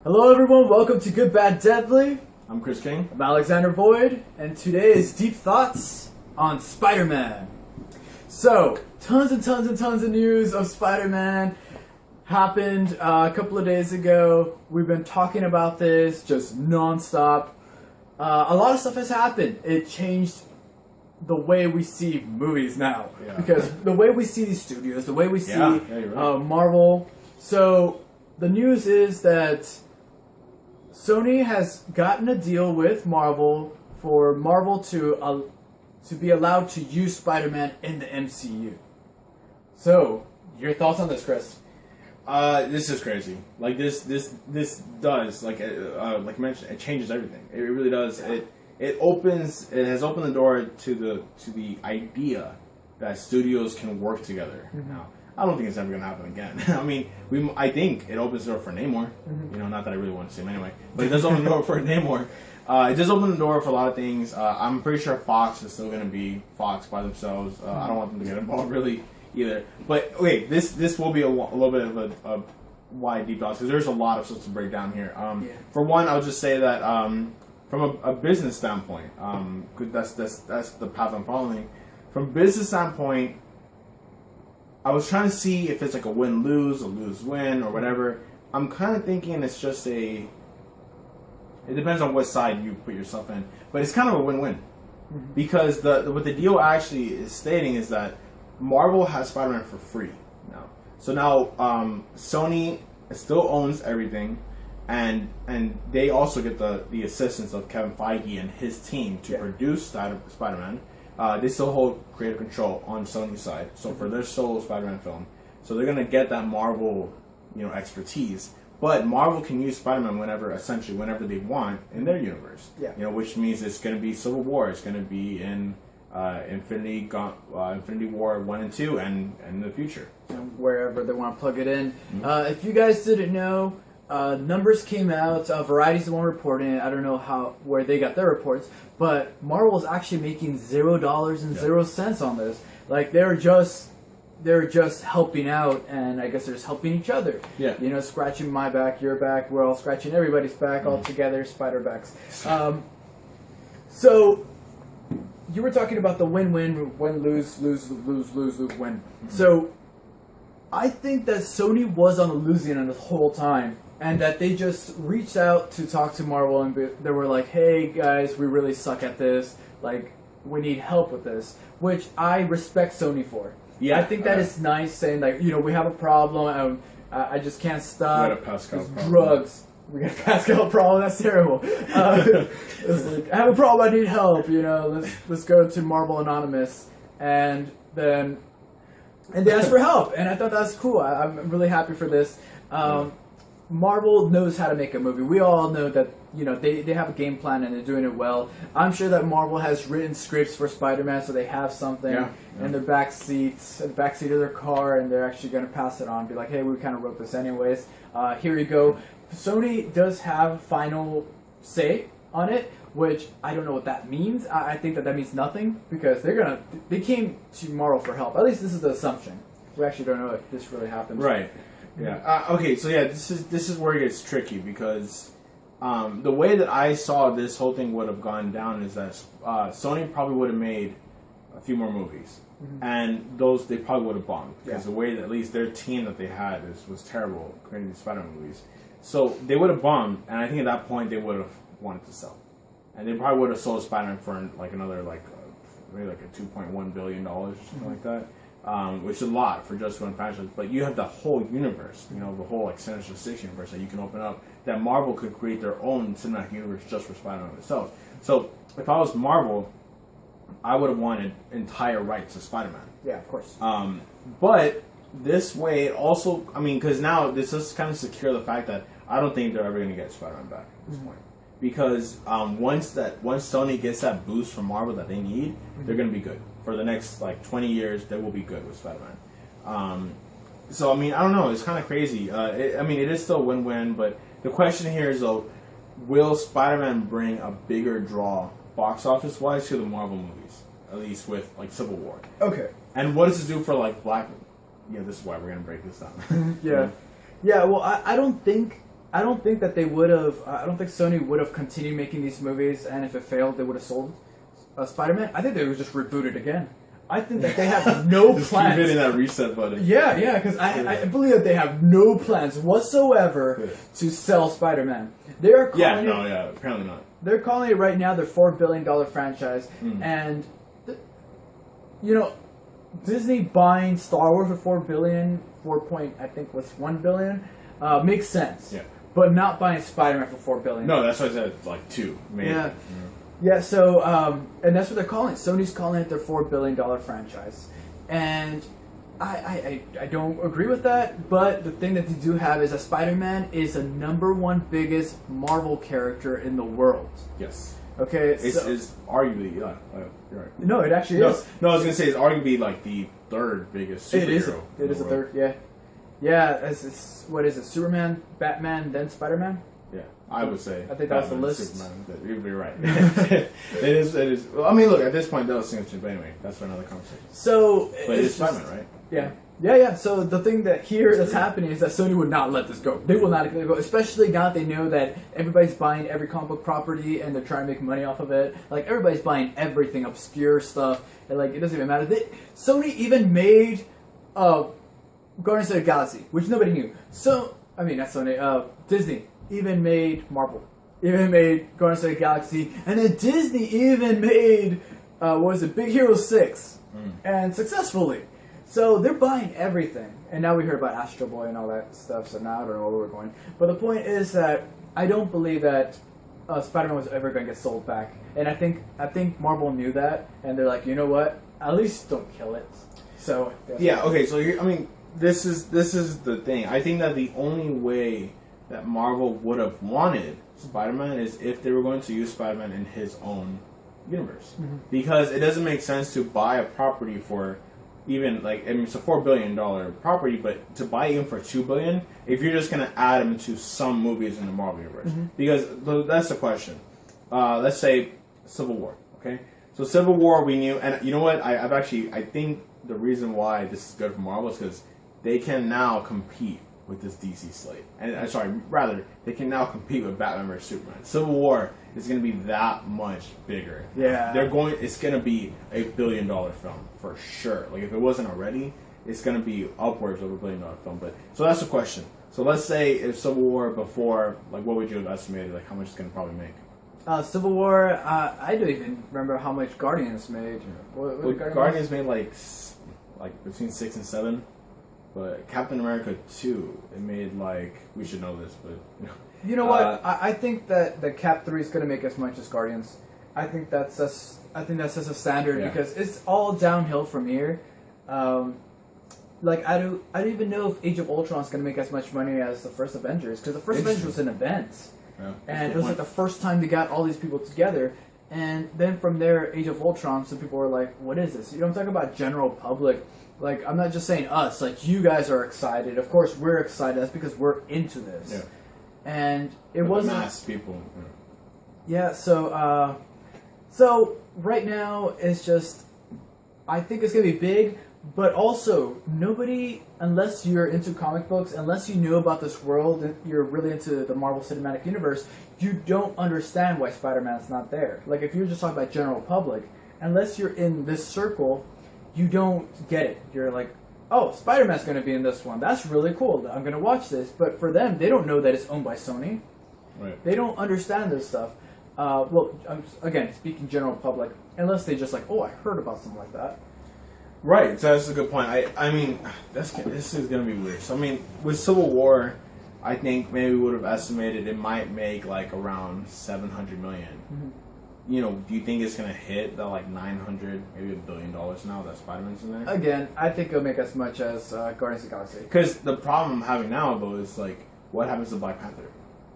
Hello everyone, welcome to Good, Bad, Deadly. I'm Chris King. I'm Alexander Boyd, and today is Deep Thoughts on Spider-Man. So, tons and tons and tons of news of Spider-Man happened a couple of days ago. We've been talking about this just non-stop. A lot of stuff has happened. It changed the way we see movies now. Yeah. Because the way we see these studios, the way we see you're right. Marvel. So, the news is that Sony has gotten a deal with Marvel for Marvel to be allowed to use Spider-Man in the MCU. So, your thoughts on this, Chris? This is crazy. Like this does like I mentioned, it changes everything. It really does. Yeah. It has opened the door to the idea that studios can work together. Mm-hmm. Now, I don't think it's ever going to happen again. I mean, I think it opens the door for Namor. Mm-hmm. You know, not that I really want to see him anyway, but it does open the door for Namor. It does open the door for a lot of things. I'm pretty sure Fox is still going to be Fox by themselves. I don't want them to get involved really either. But wait, this will be a little bit of a wide deep dive because there's a lot of stuff to break down here. For one, I'll just say that from a business standpoint, that's the path I'm following. From a business standpoint, I was trying to see if it's like a win-lose, a lose-win, or whatever. I'm kind of thinking it's just it depends on what side you put yourself in, but it's kind of a win-win. Mm-hmm. Because what the deal actually is stating is that Marvel has Spider-Man for free now. So now Sony still owns everything, and they also get the assistance of Kevin Feige and his team to produce Spider-Man. They still hold creative control on Sony's side, so for their solo Spider-Man film, so they're gonna get that Marvel, expertise. But Marvel can use Spider-Man whenever they want in their universe. Yeah. Which means it's gonna be Civil War, it's gonna be in Infinity War 1 and 2, and in the future. And wherever they want to plug it in. Mm-hmm. If you guys didn't know, numbers came out. Variety's the one reporting it. I don't know where they got their reports, but Marvel's actually making $0.00 on this. Like they're just helping out, and I guess they're just helping each other. Yeah. Scratching my back, your back. We're all scratching everybody's back all together. Spider backs. So you were talking about the win-win, win-lose, lose-win. Mm-hmm. So I think that Sony was on the losing end this whole time, and that they just reached out to talk to Marvel, and they were like, hey guys, we really suck at this, like, we need help with this, which I respect Sony for. Yeah, I think that is nice, saying like, we have a problem, I just can't stop. We got a Pascal problem. Drugs. We got a Pascal problem, that's terrible. It's like, I have a problem, I need help, let's go to Marvel Anonymous, and they asked for help, and I thought that's cool. I'm really happy for this. Marvel knows how to make a movie. We all know that they have a game plan and they're doing it well. I'm sure that Marvel has written scripts for Spider-Man, so they have something in their back of their car, and they're actually going to pass it on. Be like, hey, we kind of wrote this anyways. Here you go. Sony does have final say on it, which I don't know what that means. I think that means nothing, because they came to Marvel for help. At least this is the assumption. We actually don't know if this really happens. Right. Yeah. Okay. So yeah, this is where it gets tricky, because the way that I saw this whole thing would have gone down is that Sony probably would have made a few more movies, and those they probably would have bombed, because the way that at least their team that they had was terrible creating these Spider-Man movies. So they would have bombed, and I think at that point they would have wanted to sell. And they probably would have sold Spider-Man for like another maybe like a $2.1 billion or something like that, which is a lot for just one franchise. But you have the whole universe, the whole like Sinister Six universe that you can open up. That Marvel could create their own cinematic universe just for Spider-Man itself. So if I was Marvel, I would have wanted entire rights to Spider-Man. Yeah, of course. But this way, it also, because now this does kind of secure the fact that I don't think they're ever going to get Spider-Man back at this point. Because once Sony gets that boost from Marvel that they need, they're going to be good. For the next 20 years, they will be good with Spider-Man. So I don't know. It's kind of crazy. It is still a win-win. But the question here is though, will Spider-Man bring a bigger draw box office-wise to the Marvel movies? At least with Civil War. Okay. And what does it do for Black? Yeah, this is why we're going to break this down. Yeah. Well, I don't think I don't think that they would have. I don't think Sony would have continued making these movies, and if it failed, they would have sold Spider-Man. I think they would just reboot it again. I think that they have no Just plans. keep hitting that reset button. Yeah, because I believe that they have no plans whatsoever to sell Spider-Man. They are calling apparently not. They're calling it right now their $4 billion franchise, and Disney buying Star Wars for $4 billion, I think was $1 billion, makes sense. Yeah. But not buying Spider-Man for $4 billion. No, that's why I said like 2, maybe. Yeah. Yeah, so, and that's what they're calling it. Sony's calling it their $4 billion franchise. And I don't agree with that, but the thing that they do have is that Spider-Man is the #1 biggest Marvel character in the world. Yes. Okay, It's arguably, you're right. No, it actually is. No, I was going to say it's arguably like the 3rd biggest superhero. It is the 3rd, yeah. Yeah, it's what is it, Superman, Batman, then Spider-Man? Yeah, I would say. I think that's the list. Superman, you'd be right. it is. Well, I mean, look, at this point, those things, but anyway, that's for another conversation. So, but it's Spider-Man, right? Yeah. So the thing that's happening is that Sony would not let this go. They will not let it go, especially now that they know that everybody's buying every comic book property and they're trying to make money off of it. Like, everybody's buying everything, obscure stuff, and like, it doesn't even matter. Sony even made Guardians of the Galaxy, which nobody knew. So, I mean, not Sony, Disney even made Marvel, even made Guardians of the Galaxy, and then Disney even made, Big Hero 6, and successfully. So they're buying everything, and now we heard about Astro Boy and all that stuff, so now I don't know where we're going. But the point is that I don't believe that Spider-Man was ever going to get sold back, and I think Marvel knew that, and they're like, you know what, at least don't kill it. So yeah, okay, so this is the thing. I think that the only way that Marvel would have wanted Spider-Man is if they were going to use Spider-Man in his own universe. Because it doesn't make sense to buy a property for even, like, I mean, it's a $4 billion property, but to buy him for $2 billion, if you're just going to add him to some movies in the Marvel universe. Because that's the question. Let's say Civil War, okay? So Civil War, we knew, and you know what? I think the reason why this is good for Marvel is because they can now compete with this DC slate. And they can now compete with Batman vs Superman. Civil War is going to be that much bigger. Yeah. It's going to be a $1 billion film for sure. Like, if it wasn't already, it's going to be upwards of $1 billion film. But so that's the question. So let's say if Civil War before, like, what would you have estimated, like, how much it's going to probably make? Civil War, I don't even remember how much Guardians made. What Guardians made like between 6 and 7. But Captain America 2, it made like, we should know this, but you know what? I think that the Cap 3 is going to make as much as Guardians. I think that's just a standard because it's all downhill from here. Like, I don't even know if Age of Ultron is going to make as much money as the first Avengers, because the first Avengers was an event, and it was like the first time they got all these people together. And then from there, Age of Ultron, some people were like, "What is this?" I'm talking about general public. Like, I'm not just saying us. Like, you guys are excited. Of course, we're excited. That's because we're into this. Yeah. And it wasn't mass people. Yeah. So right now it's just, I think it's gonna be big, but also nobody, unless you're into comic books, unless you know about this world, and you're really into the Marvel Cinematic Universe, you don't understand why Spider-Man's not there. Like, if you're just talking about general public, unless you're in this circle, you don't get it. You're like, oh, Spider-Man's going to be in this one. That's really cool. I'm going to watch this. But for them, they don't know that it's owned by Sony. Right. They don't understand this stuff. Well, again, speaking general public, unless they just like, oh, I heard about something like that. Right. So that's a good point. I mean, this is going to be weird. So, I mean, with Civil War, I think maybe we would have estimated it might make like around $700 million. You know, do you think it's going to hit the like 900, maybe $1 billion now that Spider-Man's in there? Again, I think it'll make as much as Guardians of the Galaxy. Because the problem I'm having now, though, is like, what happens to Black Panther?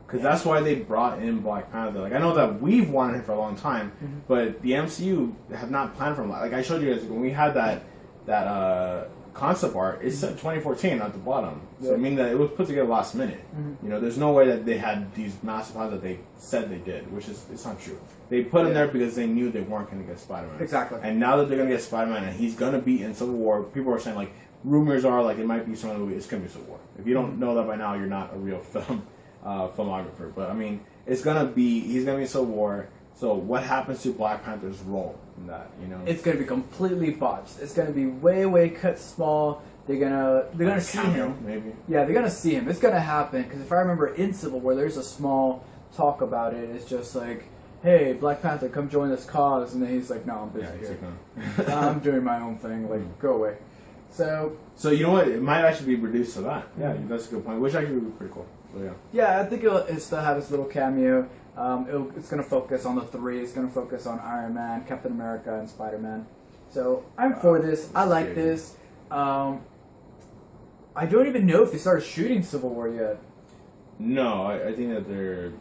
Because that's why they brought in Black Panther. Like, I know that we've wanted him for a long time, but the MCU have not planned for him. Like, I showed you guys when we had that concept art, it said 2014 at the bottom. So I mean that it was put together last minute. You know, there's no way that they had these massive plans that they said they did, which is, it's not true. They put him there because they knew they weren't going to get Spider-Man. Exactly. And now that they're going to get Spider-Man and he's going to be in Civil War, people are saying, like, rumors are like it might be some of the movie, it's going to be Civil War. If you don't know that by now, you're not a real film filmographer. But I mean, he's gonna be in Civil War. So what happens to Black Panther's role in that? You know, it's gonna be completely botched. It's gonna be way cut small. They're gonna see him. Maybe. Yeah, they're gonna see him. It's gonna happen because if I remember in Civil War, there's a small talk about it. It's just like, hey, Black Panther, come join this cause, and then he's like, no, I'm busy here. Like, no. I'm doing my own thing. Like, go away. So you know what? It might actually be reduced to that. Yeah, that's a good point. Which actually would be pretty cool. So, yeah. Yeah, I think it'll still have its little cameo. It's going to focus on the three. It's going to focus on Iron Man, Captain America, and Spider-Man. So I'm for this. I like this. I don't even know if they started shooting Civil War yet. No, I think that they're...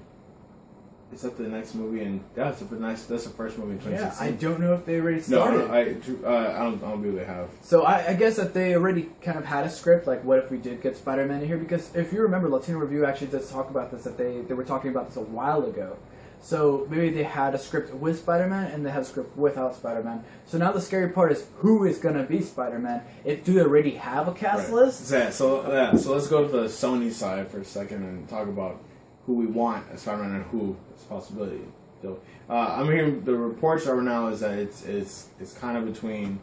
Is that the next movie? And that's the first movie in 2016. Yeah, I don't know if they already started. No, I don't believe they have. So I guess that they already kind of had a script, like what if we did get Spider-Man in here? Because if you remember, Latino Review actually does talk about this, that they were talking about this a while ago. So maybe they had a script with Spider-Man and they had a script without Spider-Man. So now the scary part is who is going to be Spider-Man? Do they already have a cast list? Yeah, so let's go to the Sony side for a second and talk about who we want as Spider-Man and who is a possibility. So I'm hearing the reports right now is that it's kind of between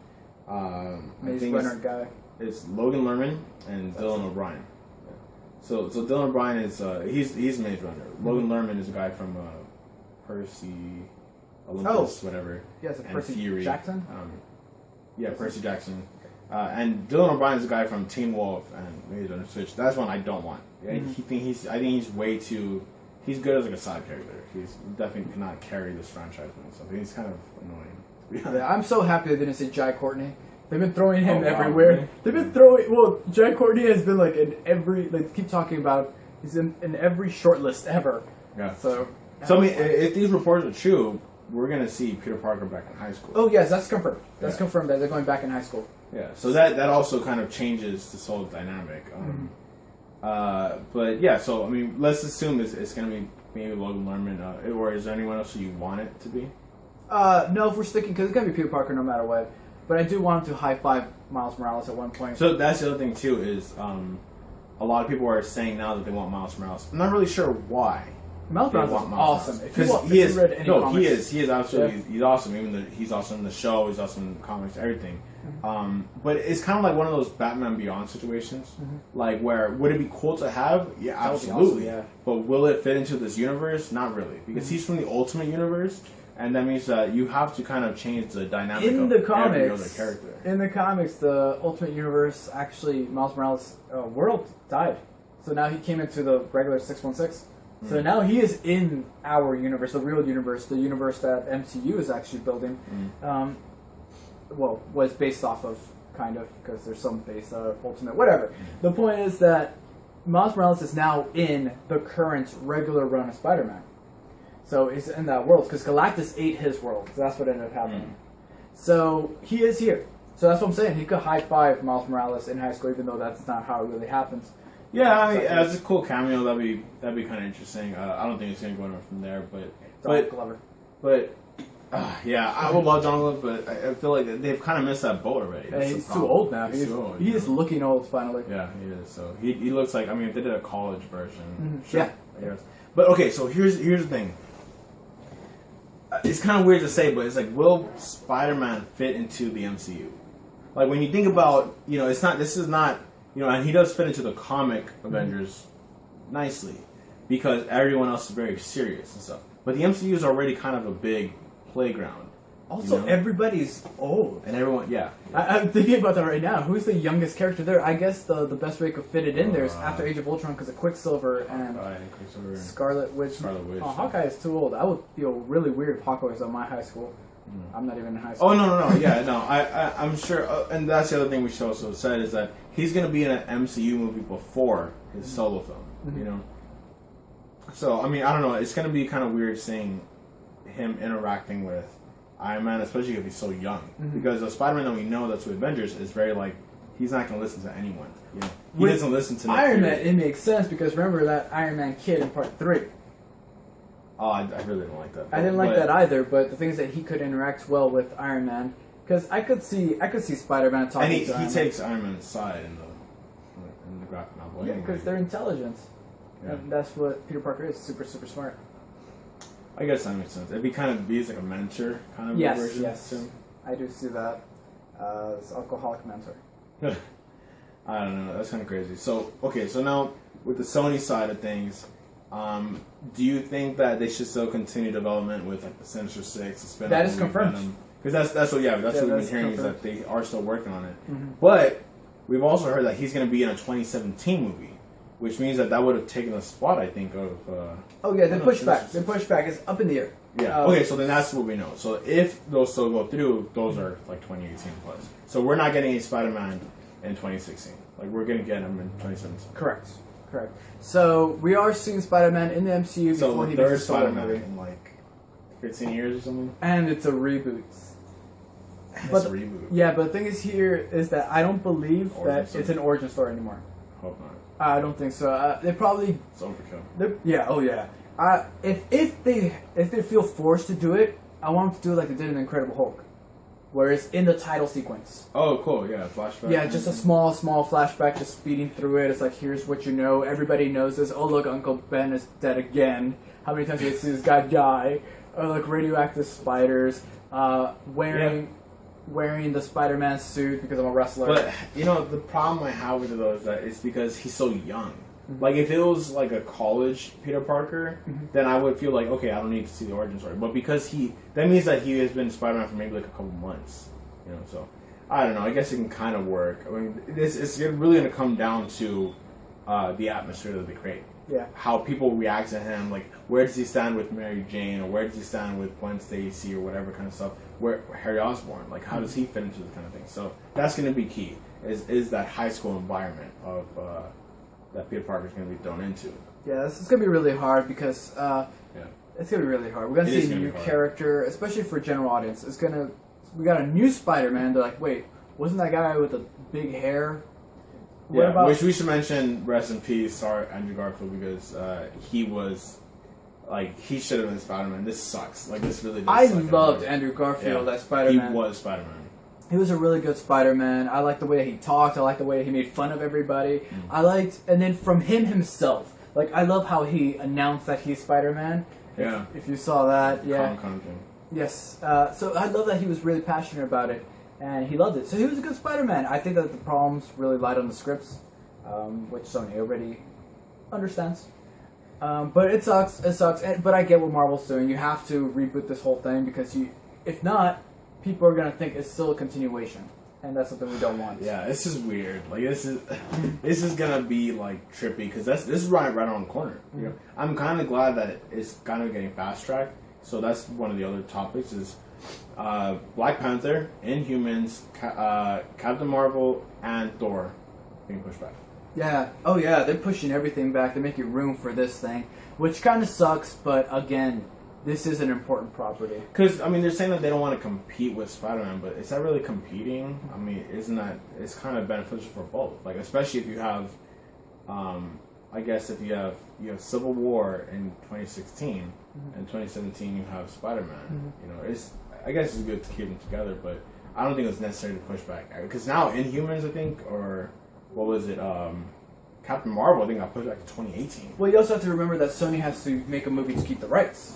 it's Logan Lerman and Dylan O'Brien. So Dylan O'Brien is he's Maze Runner. Logan Lerman is a guy from Percy, Olympus, whatever. Yes, and Percy Fury. Jackson. Percy Jackson. And Dylan O'Brien is a guy from Teen Wolf and Maze Runner Switch. That's one I don't want. I think he's way too. He's good as like a side character. He's definitely cannot carry this franchise by himself. He's kind of annoying. Yeah, I'm so happy they didn't say Jai Courtney. They've been throwing him everywhere. Really? They've been throwing. Well, Jai Courtney has been like in every. Like keep talking about. He's in every short list ever. Yeah. So I mean, if these reports are true, we're gonna see Peter Parker back in high school. Oh yes, that's confirmed. That's confirmed that they're going back in high school. Yeah. So that also kind of changes this whole dynamic. But yeah, so I mean, let's assume it's gonna be maybe Logan Lerman, or is there anyone else you want it to be? No, if we're sticking, because it's gonna be Peter Parker no matter what. But I do want him to high five Miles Morales at one point. So that's the other thing too is a lot of people are saying now that they want Miles Morales. I'm not really sure why. Miles Morales is awesome. Because he is absolutely he's awesome. Even though he's awesome in the show, he's awesome in the comics, everything. But it's kind of like one of those Batman Beyond situations, like where would it be cool to have? Yeah, absolutely. Awesome, yeah. But will it fit into this universe? Not really, because he's from the Ultimate Universe, and that means that you have to kind of change the dynamic of every other character. In the comics, the Ultimate Universe actually Miles Morales' world died, so now he came into the regular 616. So now he is in our universe, the real universe, the universe that MCU is actually building. Well, was based off of, kind of, because there's some base Ultimate, whatever. The point is that Miles Morales is now in the current regular run of Spider-Man. So he's in that world, because Galactus ate his world, so that's what ended up happening. So he is here. So that's what I'm saying. He could high five Miles Morales in high school, even though that's not how it really happens. Yeah, I mean, as a cool cameo, that'd be kind of interesting. I don't think it's gonna go anywhere from there, but Glover. But yeah, I would love John Glover, but I feel like they've kind of missed that boat already. Yeah, he's too old now. He's too old. He is looking old finally. Yeah, he is. So he looks like, I mean, if they did a college version, sure, yeah, I guess. But okay, so here's the thing. It's kind of weird to say, but it's like, will Spider-Man fit into the MCU? Like when you think about, this is not. And he does fit into the comic Avengers nicely because everyone else is very serious and stuff. But the MCU is already kind of a big playground. Also, everybody's old. And everyone, yeah. I'm thinking about that right now. Who's the youngest character there? I guess the best way to fit it in there is after Age of Ultron because of Quicksilver and Scarlet Witch. Oh, Hawkeye is too old. I would feel really weird if Hawkeye was at my high school. I'm not even in high school. Oh, no. Yeah, no. I'm sure. And that's the other thing we should also said is that he's going to be in an MCU movie before his solo film, So, I mean, I don't know. It's going to be kind of weird seeing him interacting with Iron Man, especially if he's so young. Because the Spider-Man that we know that's with Avengers is very, like, he's not going to listen to anyone. He doesn't listen to Iron Man, it makes sense because remember that Iron Man kid in Part 3. Oh, I really didn't like that. I didn't like that either, but the thing is that he could interact well with Iron Man. Because I could see Spider-Man talking to Iron Man. And he takes Iron Man's side in the graphic novel. Yeah, because they're intelligent. Yeah. And that's what Peter Parker is. Super, super smart. I guess that makes sense. It'd be kind of like a mentor kind of version. Yes. I do see that. As alcoholic mentor. I don't know. That's kind of crazy. So, okay. So now, with the Sony side of things, do you think that they should still continue development with like the Sinister Six, the spin-off that is confirmed? Because that's what we've been hearing confirmed. is that they are still working on it. Mm-hmm. But we've also heard that he's going to be in a 2017 movie, which means that would have taken the spot, I think, of. Oh yeah, they pushed back. They pushed back. It's up in the air. Yeah. Okay, so then that's what we know. So if those still go through, those are like 2018 plus. So we're not getting a Spider-Man in 2016. Like we're gonna get him in 2017. Correct. So we are seeing Spider-Man in the MCU before he third makes a solo Spider-Man movie. in like 15 years or something. And it's a reboot. It's a reboot. Yeah, but the thing is here is that I don't believe that it's an origin story anymore. Hope not. I don't think so. They probably. It's overkill. Yeah. Oh yeah. If they feel forced to do it, I want them to do it like they did in Incredible Hulk, where it's in the title sequence. Oh, cool. Yeah, flashback. Yeah, just a small flashback, just speeding through it. It's like, here's what you know. Everybody knows this. Oh, look, Uncle Ben is dead again. How many times have you seen this guy die? Oh, look, radioactive spiders. Wearing the Spider-Man suit because I'm a wrestler. But, the problem I have with those is that it's because he's so young. Mm-hmm. Like, if it was like a college Peter Parker, then I would feel like, okay, I don't need to see the origin story. But because that means that he has been Spider-Man for maybe like a couple months. So I don't know. I guess it can kind of work. I mean, it's really going to come down to the atmosphere that they create. Yeah. How people react to him, like where does he stand with Mary Jane, or where does he stand with Gwen Stacy, or whatever kind of stuff. Where Harry Osborn, like how does he fit into this kind of thing? So that's going to be key. Is that high school environment of that Peter Parker is going to be thrown into? Yeah, this is going to be really hard because it's going to be really hard. We're going to see a new character, especially for general audience. We got a new Spider-Man. They're like, wait, wasn't that guy with the big hair? Which we should mention, rest in peace, sorry, Andrew Garfield, because he was, he should have been Spider-Man. This sucks. This really does I suck. loved Andrew Garfield as Spider-Man. He was Spider-Man. He was a really good Spider-Man. I liked the way that he talked. I liked the way that he made fun of everybody. And then from him himself, I love how he announced that he's Spider-Man. Yeah. If you saw that, yeah. Comic-Con thing. Yes. So I love that he was really passionate about it. And he loved it. So he was a good Spider-Man. I think that the problems really lied on the scripts, which Sony already understands. But it sucks. But I get what Marvel's doing. You have to reboot this whole thing because if not, people are going to think it's still a continuation. And that's something we don't want. Yeah, this is weird. This is going to be trippy because this is right around the corner. Mm-hmm. I'm kind of glad that it's kind of getting fast-tracked. So that's one of the other topics is Black Panther, Inhumans, Captain Marvel, and Thor being pushed back. Yeah. Oh, yeah. They're pushing everything back. They're making room for this thing, which kind of sucks. But again, this is an important property. Because they're saying that they don't want to compete with Spider-Man, but is that really competing? Isn't that it's kind of beneficial for both? Especially if you have, I guess if you have Civil War in 2016 and 2017 you have Spider-Man. I guess it's good to keep them together, but I don't think it's necessary to push back. Because now Inhumans, I think, or what was it? Captain Marvel, I think got pushed back to 2018. Well, you also have to remember that Sony has to make a movie to keep the rights.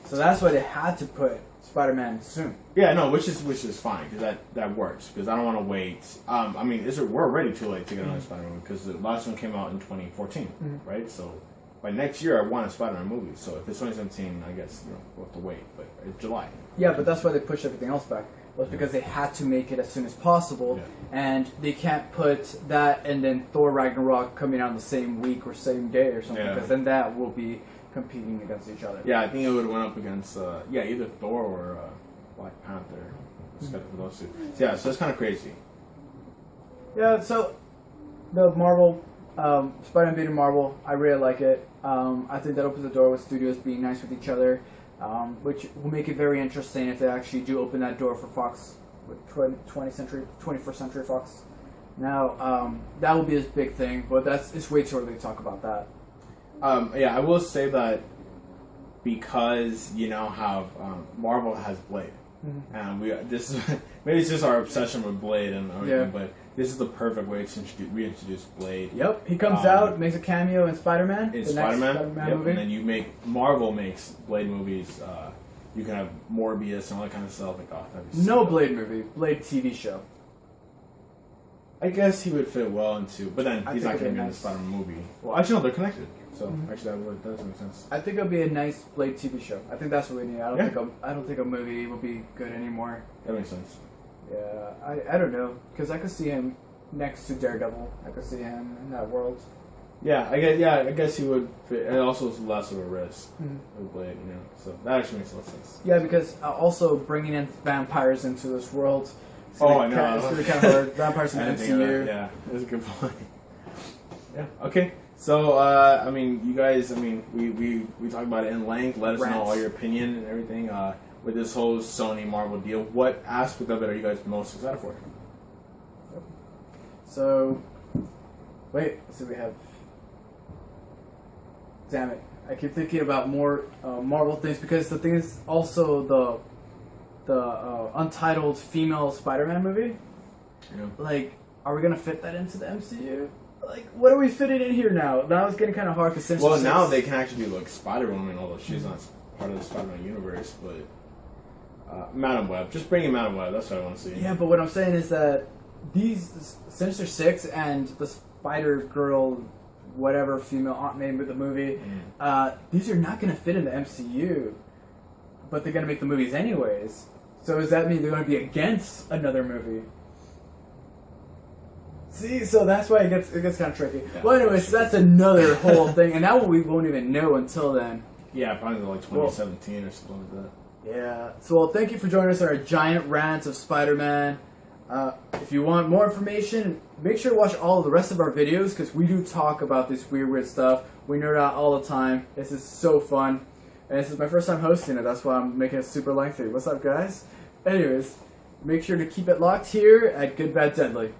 So that's why they had to put Spider-Man soon. Yeah, no, which is fine, because that works. Because I don't want to wait. We're already too late to get another Spider-Man, because the last one came out in 2014, right? So by next year, I want a Spider-Man movie. So if it's 2017, I guess we'll have to wait. But it's July. Yeah, but that's why they pushed everything else back. Was because they had to make it as soon as possible, and they can't put that and then Thor Ragnarok coming out the same week or same day or something, because then that will be competing against each other. Yeah, I think it would have went up against either Thor or Black Panther. For those two. So it's kind of crazy. Yeah, so the Marvel Spider-Man beating Marvel, I really like it. I think that opens the door with studios being nice with each other. Which will make it very interesting if they actually do open that door for Fox, with 21st Century Fox. Now, that will be a big thing, but it's way too early to talk about that. I will say that because you now have Marvel has Blade, We this is maybe it's just our obsession with Blade and everything, Yeah. but this is the perfect way to reintroduce Blade. Yep, he comes out, makes a cameo in Spider-Man. In the Spider-Man, next Spider-Man yep, movie. and then Marvel makes Blade movies. You can have Morbius and all that kind of stuff. Like, oh, that'd be No sick. Blade movie, Blade TV show. I guess he would fit well into, but then I he's think not it'd going to be be in the nice. Spider-Man movie. Well, actually, no, they're connected. So actually, that does make sense. I think it'll be a nice Blade TV show. I think that's what we need. I Yeah. don't think a movie will be good anymore. That makes sense. Yeah, I don't know, because I could see him next to Daredevil. I could see him in that world. Yeah, I guess he would fit, and also it's less of a risk with Blade, you know. So that actually makes a lot of sense. Yeah, because also bringing in vampires into this world. It's Oh, gonna I know. It's gonna be kind of hard. Vampires in I the didn't think of MCU. that. Yeah, that's a good point. Yeah. Okay. So I mean, you guys, I mean, we talked about it in length. Let us know Rants. all your opinion and everything with this whole Sony Marvel deal. What aspect of it are you guys most excited for? So, wait, let's see what we have. Damn it. I keep thinking about more Marvel things because the thing is also the untitled female Spider-Man movie. Yeah. Like, are we gonna fit that into the MCU? Like, what are we fitting in here now? Now it's getting kind of hard because Well, now they can actually do like Spider-Woman, although she's not part of the Spider-Man universe. But Madam Web, just bring in Madam Web. That's what I want to see. Yeah, but what I'm saying is that these Sinister Six and the Spider Girl, whatever female Aunt May with the movie, these are not going to fit in the MCU, but they're going to make the movies anyways. So does that mean they're going to be against another movie? See, so that's why it gets kind of tricky. Yeah, well, anyways, that's another whole thing, and that one we won't even know until then. Yeah, probably like 2017 or something like that. Yeah. So, well, thank you for joining us on our giant rant of Spider-Man. If you want more information, make sure to watch all of the rest of our videos because we do talk about this weird stuff. We nerd out all the time. This is so fun. And this is my first time hosting it. That's why I'm making it super lengthy. What's up, guys? Anyways, make sure to keep it locked here at Good, Bad, Deadly.